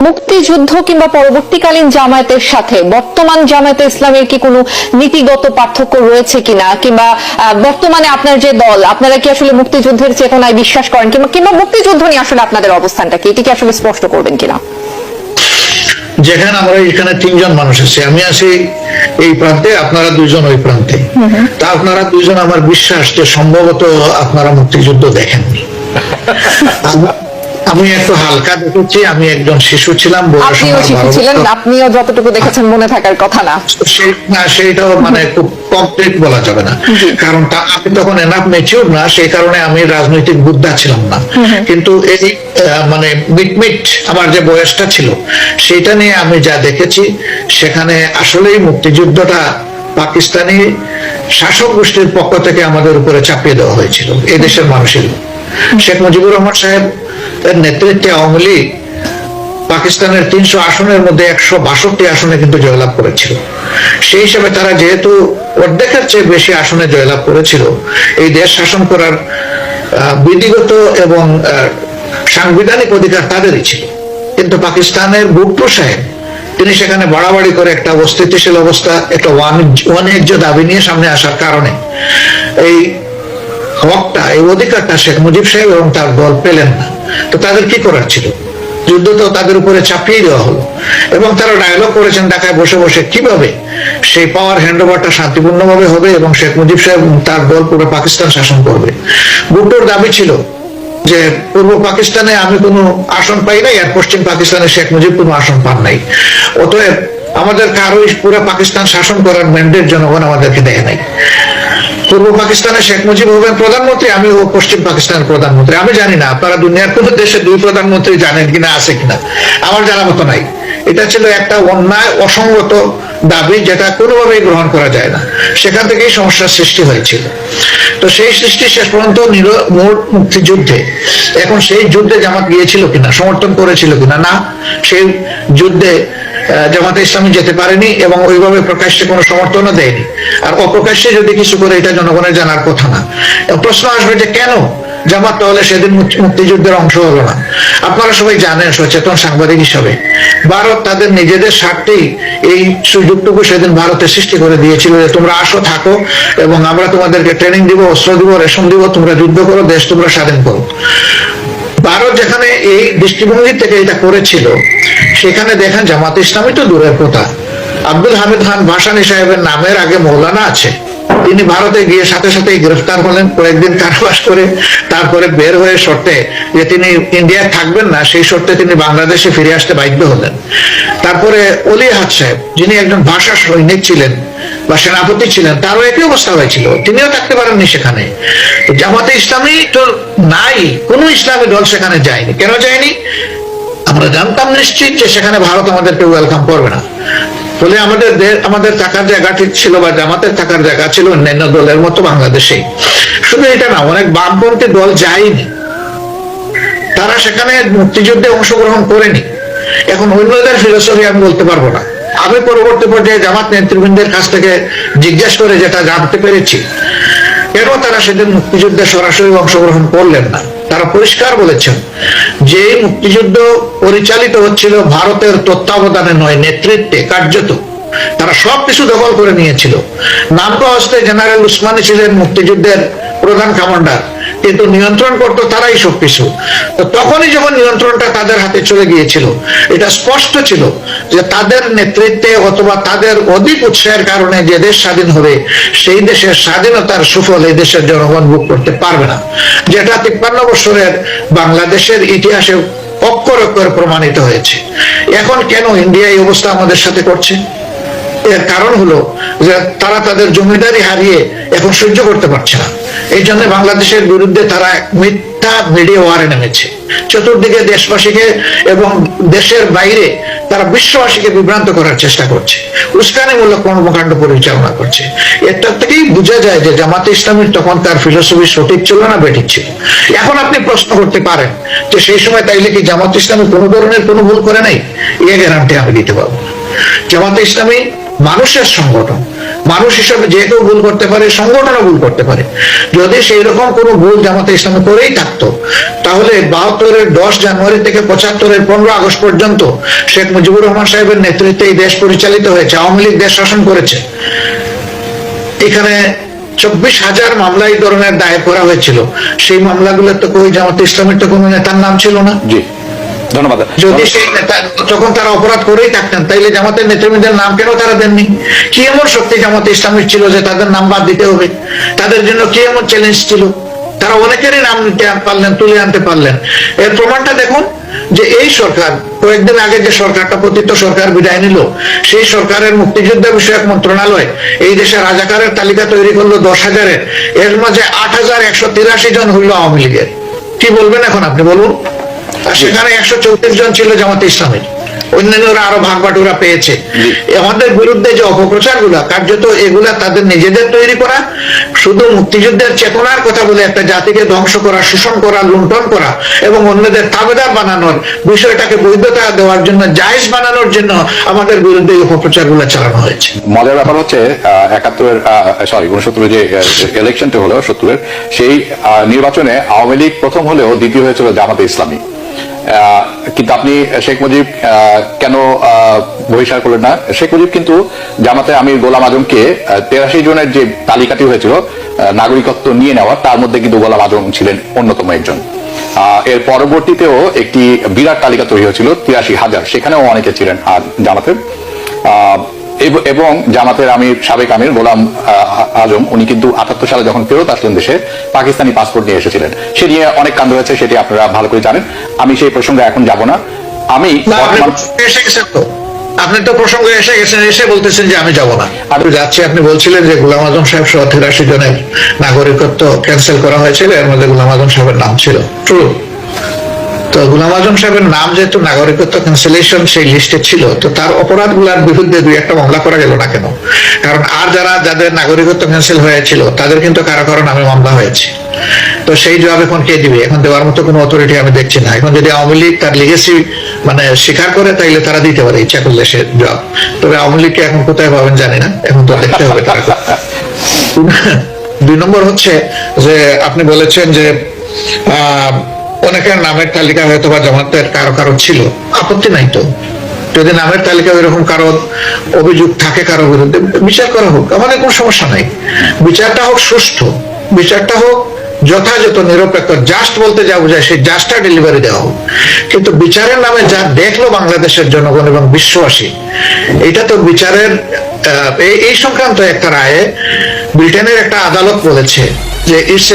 মুক্তিযুদ্ধ কিংবা পরবর্তীকালীন জামায়াতের সাথে বর্তমান জামায়াতে ইসলামের কি কোনো নীতিগত পার্থক্য রয়েছে কিনা, কিংবা বর্তমানে আপনার যে দল, আপনারা কি আসলে মুক্তিযুদ্ধের চেতনায় বিশ্বাস করেন কিংবা মুক্তিযুদ্ধ নিয়ে আসলে আপনাদের অবস্থানটা কি, এটি কি আসলে স্পষ্ট করবেন কিনা? যেখানে আমরা এখানে তিনজন মানুষ আছি, আমি আছি এই প্রান্তে, আপনারা দুইজন ওই প্রান্তে। তা আপনারা দুইজন, আমার বিশ্বাস যে সম্ভবত আপনারা মুক্তিযুদ্ধ দেখেননি। আমি একটু হালকা দেখেছি, আমি একজন শিশু ছিলাম, আপনিও যতটুকু দেখেছেন মনে থাকার কথা না, সেইটাও মানে খুব কমপ্লিট বলা যাবে না, কারণ আমি তখন এনাফ ম্যাচিউর না, সেই কারণে আমি রাজনৈতিক বুদ্ধা ছিলাম না। কিন্তু এই মানে মিট আমার যে বয়সটা ছিল সেটা নিয়ে আমি যা দেখেছি, সেখানে আসলেই মুক্তিযুদ্ধটা পাকিস্তানি শাসক গোষ্ঠীর পক্ষ থেকে আমাদের উপরে চাপিয়ে দেওয়া হয়েছিল, এই দেশের মানুষের। শেখ মুজিবুর রহমান সাহেব এর নেতৃত্বে আওয়ামী লীগ পাকিস্তানের 300 আসনের মধ্যে 162 আসনে কিন্তু জয়লাভ করেছিল। সেই হিসাবে তারা যেহেতু অর্ধেকের চেয়ে বেশি আসনে জয়লাভ করেছিল, এই দেশ শাসন করার বিধিগত এবং সাংবিধানিক অধিকার তাদেরই ছিল। কিন্তু পাকিস্তানের ভুট্টো সাহেব, তিনি সেখানে বাড়াবাড়ি করে একটা অস্থিতিশীল অবস্থা, একটা ওয়াণিজ্য দাবি নিয়ে সামনে আসার কারণে এই হকটা, এই অধিকারটা শেখ মুজিব সাহেব এবং তার দল পেলেন না। তো তাদের কি করার ছিল? যুদ্ধ তো তাদের উপরে চাপিয়ে দেওয়া হলো, এবং তারা ডায়লগ করেছেন ঢাকায় বসে বসে কিভাবে সেই পাওয়ার হ্যান্ড ওভারটা শান্তিপূর্ণভাবে হবে এবং শেখ মুজিব সাহেব তার দল পুরো পাকিস্তান শাসন করবে। ভুট্টোর দাবি ছিল যে পূর্ব পাকিস্তানে আমি কোনো আসন পাই নাই, আর পশ্চিম পাকিস্তানে শেখ মুজিব কোনো আসন পান নাই, অতএব আমাদের কারোই পুরো পাকিস্তান শাসন করার ম্যান্ডেট জনগণ আমাদেরকে দেয় নাই। পূর্ব পাকিস্তানে শেখ মুজিব হবেন প্রধানমন্ত্রী, আমি ও পশ্চিম পাকিস্তানের প্রধানমন্ত্রী। আমি জানি না আপনারা দুনিয়ার কোন দেশে দুই প্রধানমন্ত্রী জানেন কিনা, আছে কিনা, আমার জানা মতো নাই। এটা ছিল একটা অন্যায়, অসঙ্গত দাবি, যেটা কোনোভাবেই গ্রহণ করা যায় না। সেখান থেকেই সমস্যার সৃষ্টি হয়েছিল। তো সেই সৃষ্টি শেষ পর্যন্ত মূল মুক্তিযুদ্ধে, এখন সেই যুদ্ধে জামাত গিয়েছিল কিনা, সমর্থন করেছিল কিনা, না, সেই যুদ্ধে জামাতে ইসলামী যেতে পারেনি এবং ওইভাবে প্রকাশ্যে কোনো সমর্থনও দেয়নি। আর অপ্রকাশ্যে যদি কিছু করে, এটা জনগণের জানার কথা না। প্রশ্ন আসবে যে কেন জামাত তাহলে সেদিন মুক্তিযুদ্ধের অংশ হলো না? আপনারা সবাই জানেন, সচেতন সাংবাদিক হিসাবে, ভারত তাদের নিজেদের স্বার্থেই এই সুযোগটুকু সেদিন ভারতে সৃষ্টি করে দিয়েছিল যে তোমরা আসো, থাকো, এবং আমরা তোমাদেরকে ট্রেনিং দিব, অস্ত্র দিব, রেশন দিব, তোমরা যুদ্ধ করো, দেশ তোমরা স্বাধীন করো। ভারত যেখানে এই দৃষ্টিভঙ্গি থেকে এটা করেছিল, সেখানে দেখেন জামাত ইসলামী তো দূরের কথা, আব্দুল হামিদ খান ভাসানী সাহেবের নামের আগে মৌলানা আছে। তিনি ভারতে গিয়ে সাথে সাথে গ্রেফতার হলেন, কয়েকদিন কারাবাস করে তারপরে বের হয়ে শর্তে যে তিনি ইন্ডিয়ায় থাকবেন না, সেই শর্তে তিনি বাংলাদেশে ফিরে আসতে বাধ্য হলেন। তারপরে অলি আহাদ সাহেব, যিনি একজন ভাষা সৈনিক ছিলেন বা সেনাপতি ছিলেন, তারও একই অবস্থা হয়েছিল, তিনিও থাকতে পারেননি সেখানে। জামাতে ইসলামী তো নাই, কোন ইসলামী দল সেখানে যায়নি। কেন যায়নি? আমরা জানতাম নিশ্চিত যে সেখানে ভারত আমাদেরকে ওয়েলকাম করবে না। ফলে আমাদের থাকার জায়গা ঠিক ছিল, বা জামাতের থাকার জায়গা ছিল অন্যান্য দলের মতো বাংলাদেশেই। শুধু এটা না, অনেক বামপন্থী দল যায়নি, তারা সেখানে মুক্তিযুদ্ধে অংশগ্রহণ করেনি। এখন অন্যদের ফিলোসফি আমি বলতে পারবো না। আমি পরবর্তী পর্যায়ে জামাত নেতৃবৃন্দের কাছ থেকে জিজ্ঞেস করে যেটা জানতে পেরেছি, কেন তারা সেদিন মুক্তিযুদ্ধে সরাসরি অংশগ্রহণ করলেন না, তারা পরিষ্কার বলেছেন যে মুক্তিযুদ্ধ পরিচালিত হচ্ছিল ভারতের তত্ত্বাবধানে নয়, নেতৃত্বে, কার্যত তারা সবকিছু দখল করে নিয়েছিল। নামকা হস্তে জেনারেল উসমানী ছিলেন মুক্তিযুদ্ধের প্রধান কমান্ডার, কিন্তু নিয়ন্ত্রণ করতো তারাই সবকিছু। তো তখনই যখন নিয়ন্ত্রণটা তাদের হাতে চলে গিয়েছিল, এটা স্পষ্ট ছিল যে তাদের নেতৃত্বে অথবা তাদের অধিক উৎসাহের কারণে যে দেশ স্বাধীন হবে, সেই দেশের স্বাধীনতার সুফল এই দেশের জনগণ ভোগ করতে পারবে না, যেটা 53 বছরের বাংলাদেশের ইতিহাসে অক্ষর অক্ষরে প্রমাণিত হয়েছে। এখন কেন ইন্ডিয়া এই অবস্থা আমাদের সাথে করছে? এর কারণ হলো যে তারা তাদের জমিদারি হারিয়ে এখন সহ্য করতে পারছে না। এই জন্য বাংলাদেশের বিরুদ্ধে তারা মিথ্যা মিডিয়া ওয়ারে নেমেছে। চতুর্দিকে দেশবাসীকে এবং দেশের বাইরে তারা বিশ্ববাসীকে বিভ্রান্ত করার চেষ্টা করছে, উস্কানিমূলক কর্মকাণ্ড পরিচালনা করছে। এটা থেকেই বোঝা যায় যে জামাতে ইসলামীর তখন তার ফিলোসফি সঠিক ছিল না বেঠিক ছিল। এখন আপনি প্রশ্ন করতে পারেন যে সেই সময় তাইলে কি জামাতে ইসলামী কোনো ধরনের কোনো ভুল করে নাই? এ গ্যারান্টি আমি দিতে পারবো না। জামাতে ইসলামী মানুষের সংগঠন। মানুষ হিসাবে যে কেউ ভুল করতে পারে, সংগঠনও ভুল করতে পারে। যদি সেই রকম কোনো ভুল জামাতে ইসলামী করেই থাকতো, তাহলে 72-এর 10 জানুয়ারি থেকে 75-এর 15 আগস্ট পর্যন্ত শেখ মুজিবুর রহমান সাহেবের নেতৃত্বে এই দেশ পরিচালিত হয়েছে, আওয়ামী লীগ দেশ শাসন করেছে। এখানে 24,000 মামলা এই ধরনের দায়ের করা হয়েছিল। সেই মামলাগুলো তো কই জামাতে ইসলামের তো কোনো নেতার নাম ছিল না। জি, ধন্যবাদ। যদি সেই নেতা তখন তারা অপরাধ করেই থাকতেন, তাইলে জামাতের নেতৃবৃন্দের নাম কেন তারা দেননি? কি এমন শক্তি জামাতে ইসলামের ছিল যে তাদের নাম বাদ দিতে হবে? তাদের জন্য কি এমন চ্যালেঞ্জ ছিল? তারা অনেকেরই নাম নিতে পারলেন, তুলে আনতে পারলেন। এর প্রমাণটা দেখুন যে এই সরকার কয়েকদিন আগে যে সরকারটা পতিত সরকার বিদায় নিল, সেই সরকারের মুক্তিযুদ্ধ বিষয়ক মন্ত্রণালয় এই দেশে রাজাকারের তালিকা তৈরি করলো 10,000-এর। এর মাঝে 8,183 জন হইল আওয়ামী লীগের। কি বলবেন এখন আপনি বলুন? আর সেখানে 134 জন ছিল জামাতে ইসলামের। অন্যান্যরা আরো ভাগ বাটুরা পেয়েছে। আমাদের বিরুদ্ধে যে অপপ্রচার গুলা, কার্যত এগুলা তাদের নিজেদের তৈরি করা, শুধু মুক্তিযুদ্ধের চেতনার কথা বলে একটা জাতিকে ধ্বংস করা, শোষণ করা, লুণ্ঠন করা এবং অন্যদের তাবেদার বানানোর, বিষয়টাকে বৈধতা দেওয়ার জন্য, জায়েজ বানানোর জন্য আমাদের বিরুদ্ধে এই অপপ্রচার গুলা চালানো হয়েছে। মজার ব্যাপার হচ্ছে 69 যে ইলেকশনটা হলো 70-এর, সেই নির্বাচনে আওয়ামী লীগ প্রথম হলেও দ্বিতীয় হয়েছিল জামাতে ইসলামী। কিন্তু আপনি শেখ মুজিব কেন বহিষ্কার করলেন না? শেখ মুজিব কিন্তু জামাতে আমির গোলাম আজমকে 83 জনের যে তালিকাটি হয়েছিল নাগরিকত্ব নিয়ে নেওয়ার, তার মধ্যে কিন্তু গোলাম আজম ছিলেন অন্যতম একজন। এর পরবর্তীতেও একটি বিরাট তালিকা তৈরি হয়েছিল 83,000, সেখানেও অনেকে ছিলেন জামাতের। এবং জামাতের সাবেক আমির গোলাম আজম, উনি কিন্তু 78 সালে যখন ফেরত আসলেন দেশে, পাকিস্তানি পাসপোর্ট নিয়ে এসেছিলেন। সে নিয়ে অনেক কাণ্ড হয়েছে, সেটি আপনারা ভালো করে জানেন। আমি সেই প্রসঙ্গে এখন যাব না। আমি আপনি তো প্রসঙ্গে এসে গেছেন, এসে বলতেছেন যে আমি যাব না। আপনি যাচ্ছি, আপনি বলছিলেন যে গোলাম আজম সাহেব সহ 83 জনের নাগরিকত্ব ক্যান্সেল করা হয়েছিল, এর মধ্যে গোলাম আজম সাহেবের নাম ছিল। ট্রু। তো গোলাম আজম সাহেবের নাম যেহেতু নাগরিকত্ব ক্যান্সেলেশন সেই লিস্টে ছিল, তো তার অপরাধ গুলার বিরুদ্ধে 2-1টা মামলা করা গেল না কেন? কারণ আর যাদের নাগরিকত্ব ক্যান্সেল হয়েছিল তাদের কিন্তু কারো কারো নামে মামলা হয়েছে। তো সেই জবাব এখন কে দিবে? এখন দেওয়ার মতো কোনো অথরিটি আমি দেখছি না। এখন যদি আওয়ামী লীগ তার লিগেসি স্বীকার করে, তাইলে তারা দিতে পারে ইচ্ছা করলে সে জবাব। তবে আওয়ামী লীগকে এখন কোথায় পাবেন জানি না, এখন তো দেখতে হবে তারা। 2 নম্বর হচ্ছে যে আপনি বলেছেন যে অনেকের নামের তালিকা হয়তো বা জামাতের কারো কারো ছিল, আপত্তি নাই তো। যদি নামের তালিকা ওইরকম কারো অভিযোগ থাকে কারো বিরুদ্ধে, বিচার করা হোক, আমাদের কোনো সমস্যা নাই। বিচারটা হোক সুষ্ঠু, বিচারটা হোক যথাযথ, নিরপেক্ষ। জাস্ট বলতে যা বোঝায় সেই জাস্টটা ডেলিভারি দেওয়া হোক। কিন্তু বিচারের নামে যা দেখলো বাংলাদেশের জনগণ এবং বিশ্ববাসী, এটা তো বিচারের এই সংক্রান্ত একটা রায়ে ব্রিটেনের একটা আদালত বলেছে যে ইটস